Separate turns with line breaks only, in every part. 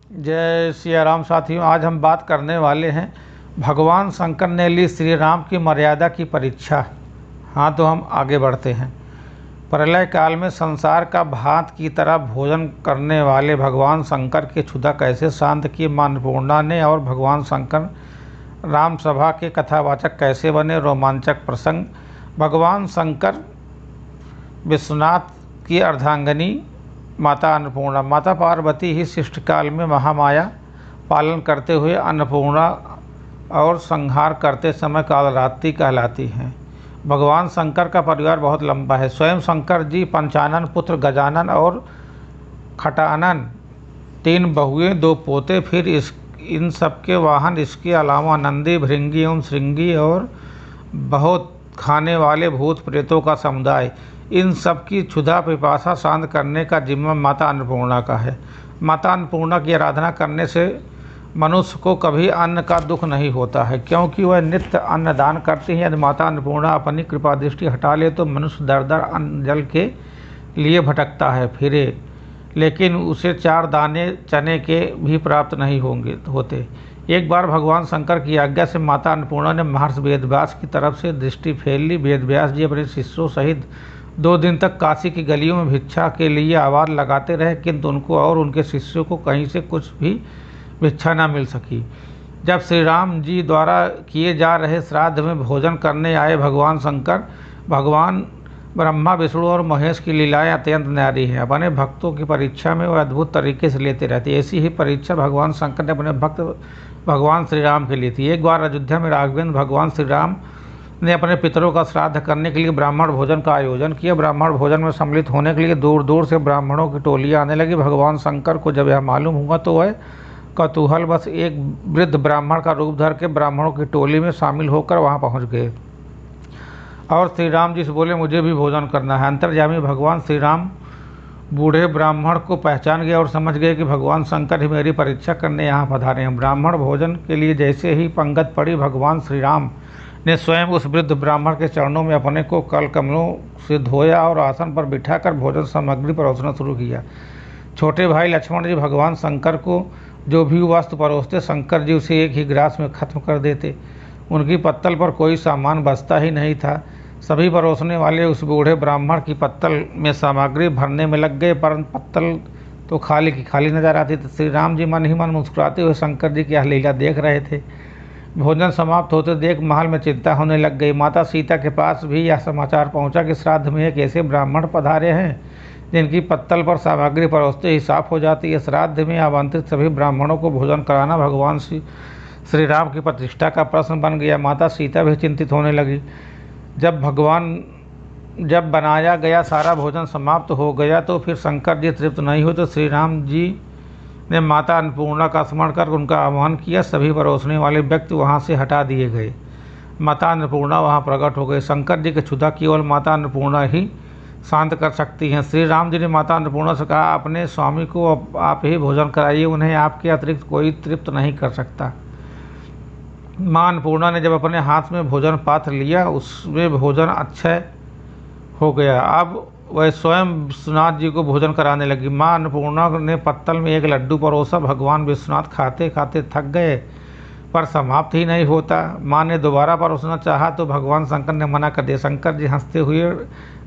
जय सिया राम साथियों, आज हम बात करने वाले हैं भगवान शंकर ने ली श्री राम की मर्यादा की परीक्षा। हाँ, तो हम आगे बढ़ते हैं। प्रलय काल में संसार का भात की तरह भोजन करने वाले भगवान शंकर की क्षुधा कैसे शांत की मां अन्नपूर्णा ने, और भगवान शंकर राम सभा के कथावाचक कैसे बने। रोमांचक प्रसंग। भगवान शंकर विश्वनाथ की अर्धांगिनी माता अन्नपूर्णा। माता पार्वती ही शिष्टकाल में महामाया पालन करते हुए अन्नपूर्णा और संहार करते समय कालरात्रि कहलाती हैं। भगवान शंकर का परिवार बहुत लंबा है। स्वयं शंकर जी, पंचानन पुत्र गजानन और खटानन, 3 बहुएं 2 पोते, फिर इन सबके वाहन, इसके अलावा नंदी, भृंगी एवं श्रृंगी और बहुत खाने वाले भूत प्रेतों का समुदाय। इन सब की क्षुधा पिपासा शांत करने का जिम्मा माता अन्नपूर्णा का है। माता अन्नपूर्णा की आराधना करने से मनुष्य को कभी अन्न का दुख नहीं होता है, क्योंकि वह नित्य अन्न दान करती हैं। यदि माता अन्नपूर्णा अपनी कृपा दृष्टि हटा ले तो मनुष्य दर दर अन्न जल के लिए भटकता है फिरे, लेकिन उसे 4 दाने चने के भी प्राप्त नहीं होते। एक बार भगवान शंकर की आज्ञा से माता अन्नपूर्णा ने महर्षि वेदव्यास की तरफ से दृष्टि फेर ली। वेदव्यास जी अपने शिष्यों सहित 2 दिन तक काशी की गलियों में भिक्षा के लिए आवाज लगाते रहे, किंतु उनको और उनके शिष्यों को कहीं से कुछ भी भिक्षा न मिल सकी। जब श्री राम जी द्वारा किए जा रहे श्राद्ध में भोजन करने आए भगवान शंकर, भगवान ब्रह्मा, विष्णु और महेश की लीलाएं अत्यंत न्यारी हैं। अपने भक्तों की परीक्षा में वह अद्भुत तरीके से लेते रहते। ऐसी ही परीक्षा भगवान शंकर ने अपने भक्त भगवान श्री राम के लिए थी। एक बार अयोध्या में राघवेंद्र भगवान श्री राम ने अपने पितरों का श्राद्ध करने के लिए ब्राह्मण भोजन का आयोजन किया। ब्राह्मण भोजन में सम्मिलित होने के लिए दूर दूर से ब्राह्मणों की टोलियां आने लगी। भगवान शंकर को जब यह मालूम हुआ तो वह कौतूहल बस एक वृद्ध ब्राह्मण का रूप धर के ब्राह्मणों की टोली में शामिल होकर वहां पहुंच गए और श्री राम जी से बोले, मुझे भी भोजन करना है। अंतर्यामी भगवान श्री राम बूढ़े ब्राह्मण को पहचान गए और समझ गए कि भगवान शंकर ही मेरी परीक्षा करने यहाँ पधारे हैं। ब्राह्मण भोजन के लिए जैसे ही पंगत पड़ी, भगवान श्री राम ने स्वयं उस वृद्ध ब्राह्मण के चरणों में अपने को कल कमलों से धोया और आसन पर बिठाकर भोजन सामग्री परोसना शुरू किया। छोटे भाई लक्ष्मण जी भगवान शंकर को जो भी वस्तु परोसते, शंकर जी उसे एक ही ग्रास में खत्म कर देते। उनकी पत्तल पर कोई सामान बचता ही नहीं था। सभी परोसने वाले उस बूढ़े ब्राह्मण की पत्तल में सामग्री भरने में लग गए, परंतु पत्तल तो खाली की खाली नजर आती थी। श्री राम जी मन ही मन मुस्कुराते हुए शंकर जी की यह लीला देख रहे थे। भोजन समाप्त होते देख महल में चिंता होने लग गई। माता सीता के पास भी यह समाचार पहुंचा कि श्राद्ध में एक ऐसे ब्राह्मण पधारे हैं जिनकी पत्तल पर सामग्री परोसते ही साफ हो जाती है। श्राद्ध में आमंत्रित सभी ब्राह्मणों को भोजन कराना भगवान श्री राम की प्रतिष्ठा का प्रश्न बन गया। माता सीता भी चिंतित होने लगी। जब बनाया गया सारा भोजन समाप्त हो गया तो फिर शंकर जी तृप्त नहीं हुए, तो श्री राम जी ने माता अन्नपूर्णा का स्मरण कर उनका आह्वान किया। सभी परोसने वाले व्यक्ति वहां से हटा दिए गए। माता अन्नपूर्णा वहां प्रकट हो गई। शंकर जी की क्षुधा केवल माता अन्नपूर्णा ही शांत कर सकती हैं। श्री राम जी ने माता अन्नपूर्णा से कहा, अपने स्वामी को आप ही भोजन कराइए, उन्हें आपके अतिरिक्त कोई तृप्त नहीं कर सकता। माँ अन्नपूर्णा ने जब अपने हाथ में भोजन पात्र लिया, उसमें भोजन अक्षय हो गया। अब वह स्वयं विश्वनाथ जी को भोजन कराने लगी। माँ अन्नपूर्णा ने पत्तल में एक लड्डू परोसा। भगवान विश्वनाथ खाते खाते थक गए, पर समाप्त ही नहीं होता। माँ ने दोबारा परोसना चाहा तो भगवान शंकर ने मना कर दिया। शंकर जी हंसते हुए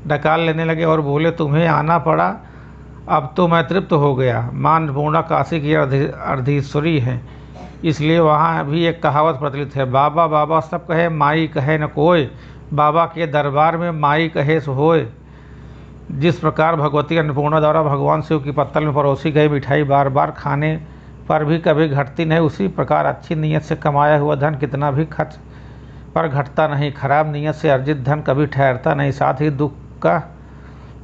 डकार लेने लगे और बोले, तुम्हें आना पड़ा, अब तो मैं तृप्त हो गया। माँ अन्नपूर्णा काशी की अर्धीश्वरी है, इसलिए वहाँ भी एक कहावत प्रचलित है, बाबा बाबा सब कहे, माई कहे न कोई, बाबा के दरबार में माई कहे सो होए। जिस प्रकार भगवती अन्नपूर्णा द्वारा भगवान शिव की पत्तल में परोसी गई मिठाई बार बार खाने पर भी कभी घटती नहीं, उसी प्रकार अच्छी नीयत से कमाया हुआ धन कितना भी खर्च पर घटता नहीं। खराब नीयत से अर्जित धन कभी ठहरता नहीं, साथ ही दुख का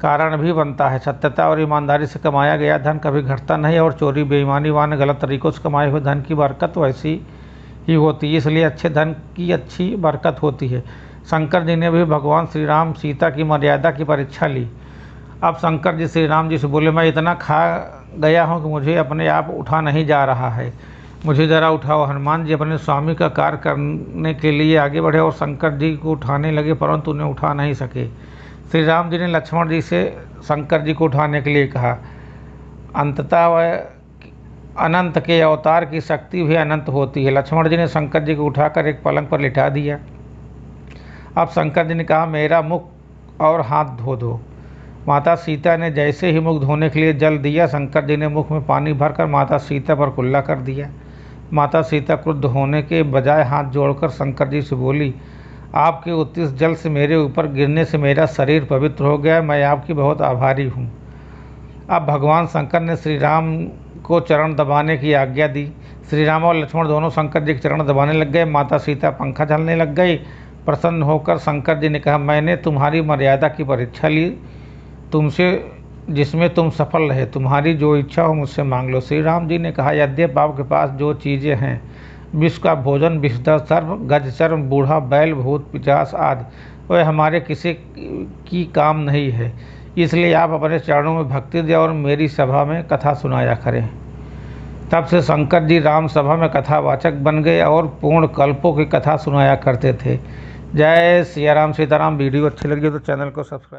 कारण भी बनता है। सत्यता और ईमानदारी से कमाया गया धन कभी घटता नहीं, और चोरी बेईमानी व गलत तरीकों से कमाए हुए धन की बरकत वैसी ही होती है। इसलिए अच्छे धन की अच्छी बरकत होती है। शंकर जी ने भी भगवान श्री राम सीता की मर्यादा की परीक्षा ली। अब शंकर जी श्री राम जी से बोले, मैं इतना खा गया हूँ कि मुझे अपने आप उठा नहीं जा रहा है, मुझे ज़रा उठाओ। हनुमान जी अपने स्वामी का कार्य करने के लिए आगे बढ़े और शंकर जी को उठाने लगे, परंतु उन्हें उठा नहीं सके। श्री राम जी ने लक्ष्मण जी से शंकर जी को उठाने के लिए कहा। अंततः वह अनंत के अवतार की शक्ति भी अनंत होती है। लक्ष्मण जी ने शंकर जी को उठाकर एक पलंग पर लिटा दिया। अब शंकर जी ने कहा, मेरा मुख और हाथ धो दो। माता सीता ने जैसे ही मुख धोने के लिए जल दिया, शंकर जी ने मुख में पानी भरकर माता सीता पर कुल्ला कर दिया। माता सीता क्रुद्ध होने के बजाय हाथ जोड़कर शंकर जी से बोली, आपके उत्तिष्ठ जल से मेरे ऊपर गिरने से मेरा शरीर पवित्र हो गया, मैं आपकी बहुत आभारी हूँ। अब भगवान शंकर ने श्री राम को चरण दबाने की आज्ञा दी। श्री राम और लक्ष्मण दोनों शंकर जी के चरण दबाने लग गए। माता सीता पंखा झलने लग गई। प्रसन्न होकर शंकर जी ने कहा, मैंने तुम्हारी मर्यादा की परीक्षा ली, तुमसे जिसमें तुम सफल रहे, तुम्हारी जो इच्छा हो मुझसे मांग लो। श्री राम जी ने कहा, यद्यप आपके पास जो चीज़ें हैं, विश्व का भोजन, विषधर सर्प, गजचर्म, बूढ़ा बैल, भूत पिशाच आदि, वह हमारे किसी की काम नहीं है, इसलिए आप अपने चरणों में भक्ति दें और मेरी सभा में कथा सुनाया करें। तब से शंकर जी राम सभा में कथावाचक बन गए और पूर्ण कल्पों की कथा सुनाया करते थे। जय सिया राम, सीताराम। वीडियो अच्छी लगी तो चैनल को सब्सक्राइब